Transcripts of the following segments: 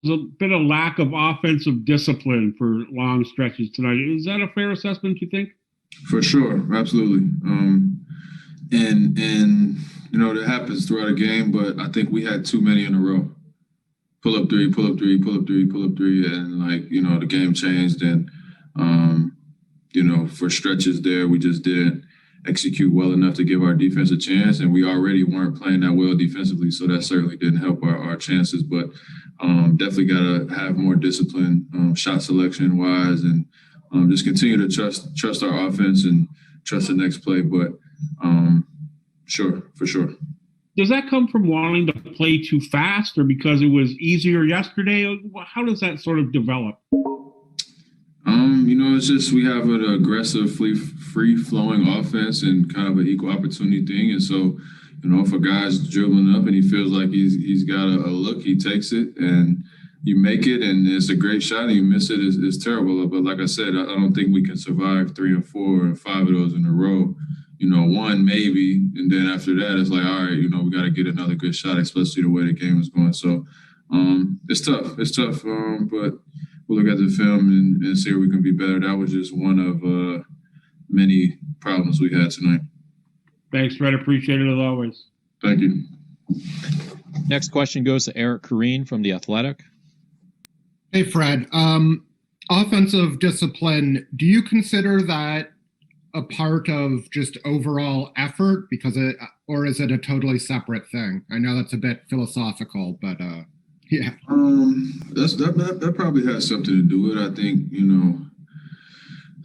There's been a lack of offensive discipline for long stretches tonight. Is that a fair assessment, you think? For sure, absolutely. And that happens throughout a game, but I think we had too many in a row. Pull up three, pull up three, pull up three, pull up three, and the game changed. And for stretches there, we just didn't execute well enough to give our defense a chance, and we already weren't playing that well defensively, so that certainly didn't help our chances. But definitely got to have more discipline, shot selection wise, and just continue to trust our offense and trust the next play. But for sure. Does that come from wanting to play too fast, or because it was easier yesterday? How does that sort of develop? It's just we have an aggressive, free-flowing offense and kind of an equal opportunity thing. And so, if a guy's dribbling up and he feels like he's got a look, he takes it, and you make it, and it's a great shot, and you miss it, it's terrible. But like I said, I don't think we can survive 3 and 4 and 5 of those in a row. One maybe, and then after that, it's like, all right, we got to get another good shot, especially the way the game was going. So it's tough. But we'll look at the film and see where we can be better. That was just one of many problems we had tonight. Thanks, Fred. Appreciate it as always. Thank you. Next question goes to Eric Corrine from The Athletic. Hey, Fred. Offensive discipline, do you consider that a part of just overall effort or is it a totally separate thing? I know that's a bit philosophical, but yeah. That probably has something to do with it. I think,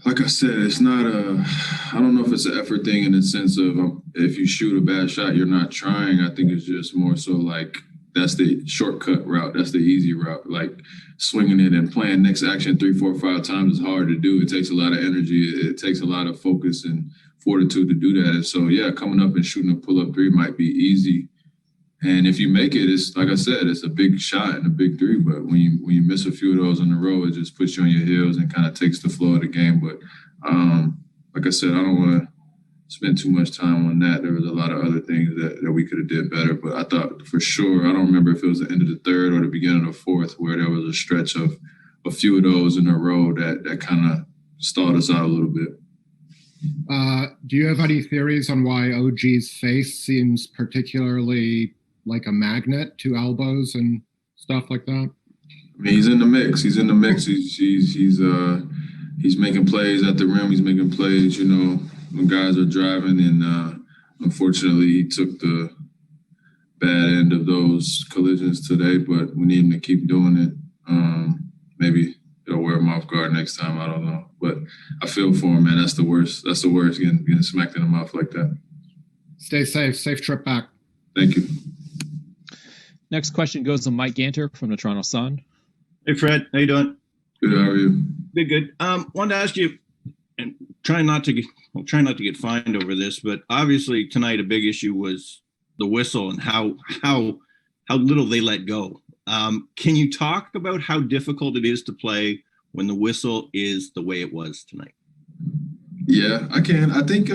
like I said, it's not I don't know if it's an effort thing in the sense of if you shoot a bad shot, you're not trying. I think it's just more so like that's the shortcut route. That's the easy route. Like swinging it and playing next action 3, 4, 5 times is hard to do. It takes a lot of energy. It takes a lot of focus and fortitude to do that. And so, yeah, coming up and shooting a pull-up three might be easy. And if you make it, it's like I said, it's a big shot and a big three. But when you miss a few of those in a row, it just puts you on your heels and kind of takes the flow of the game. But like I said, I don't want to spend too much time on that. There was a lot of other things that we could have did better. But I thought for sure, I don't remember if it was the end of the third or the beginning of the fourth, where there was a stretch of a few of those in a row that kind of stalled us out a little bit. Do you have any theories on why OG's face seems particularly like a magnet to elbows and stuff like that? I mean, he's in the mix. He's making plays at the rim. He's making plays, when guys are driving. And unfortunately, he took the bad end of those collisions today. But we need him to keep doing it. Maybe it'll wear him off guard next time. I don't know. But I feel for him, man. That's the worst. That's the worst, getting smacked in the mouth like that. Stay safe. Safe trip back. Thank you. Next question goes to Mike Ganter from the Toronto Sun. Hey, Fred. How you doing? Good. How are you? Good. Wanted to ask you, and try not to get fined over this, but obviously tonight a big issue was the whistle and how little they let go. Can you talk about how difficult it is to play when the whistle is the way it was tonight? Yeah, I can. I think,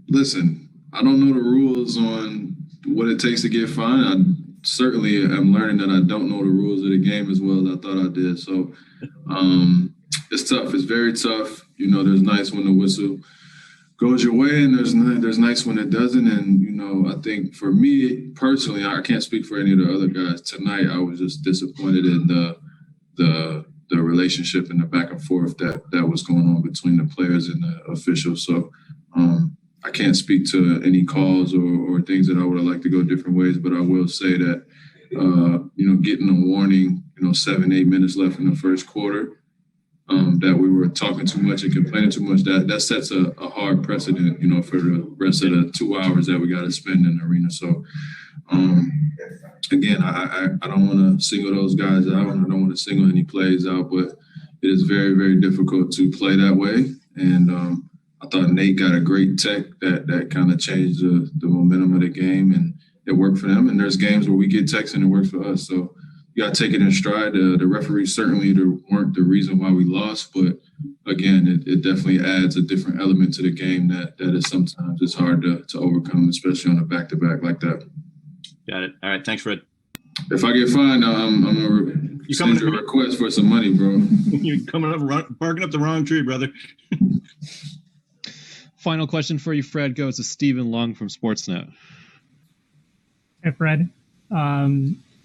listen, I don't know the rules on what it takes to get fined. I certainly am learning that I don't know the rules of the game as well as I thought I did. So it's tough. It's very tough. There's nights when the whistle goes your way and there's nights when it doesn't. And, I think for me personally, I can't speak for any of the other guys. Tonight, I was just disappointed in the relationship and the back and forth that was going on between the players and the officials. So I can't speak to any calls or things that I would have liked to go different ways, but I will say that, getting a warning, 7-8 minutes left in the first quarter, that we were talking too much and complaining too much, that sets a hard precedent, for the rest of the 2 hours that we got to spend in the arena. So, again, I don't want to single those guys out, and I don't want to single any plays out, but it is very, very difficult to play that way. And I thought Nate got a great tech that kind of changed the momentum of the game, and it worked for them. And there's games where we get techs and it works for us. So you got to take it in stride. The referees certainly weren't the reason why we lost, but again, it definitely adds a different element to the game that is sometimes it's hard to overcome, especially on a back-to-back like that. Got it. All right. Thanks, Fred. If I get fined, I'm gonna send you a request for some money, bro. You're barking up the wrong tree, brother. Final question for you, Fred, goes to Stephen Long from Sportsnet. Hey, Fred.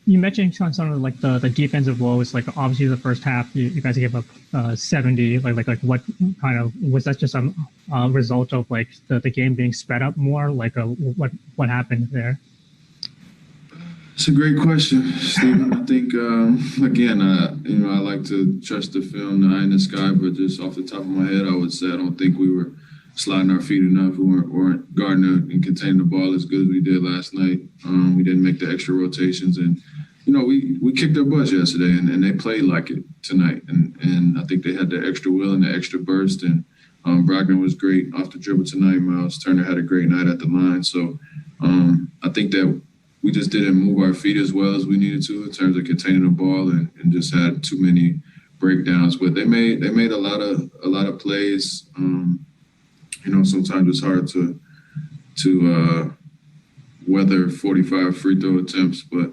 You mentioned some of like the defensive woes. Like obviously the first half, you guys gave up 70. Like what kind of was that? Just a result of like the game being sped up more? Like what happened there? It's a great question, Stephen. I think again, I like to trust the film, the eye in the sky, but just off the top of my head, I would say I don't think we were sliding our feet enough. We weren't guarding and containing the ball as good as we did last night. We didn't make the extra rotations, and we kicked their butts yesterday, and they played like it tonight. And I think they had the extra will and the extra burst. And Brogdon was great off the dribble tonight. Miles Turner had a great night at the line. So I think that we just didn't move our feet as well as we needed to in terms of containing the ball, and just had too many breakdowns. But they made a lot of plays. Sometimes it's hard to weather 45 free throw attempts, but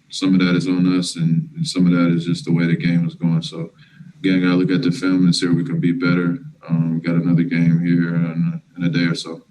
some of that is on us, and some of that is just the way the game is going. So again, gotta look at the film and see where we can be better. We got another game here in a day or so.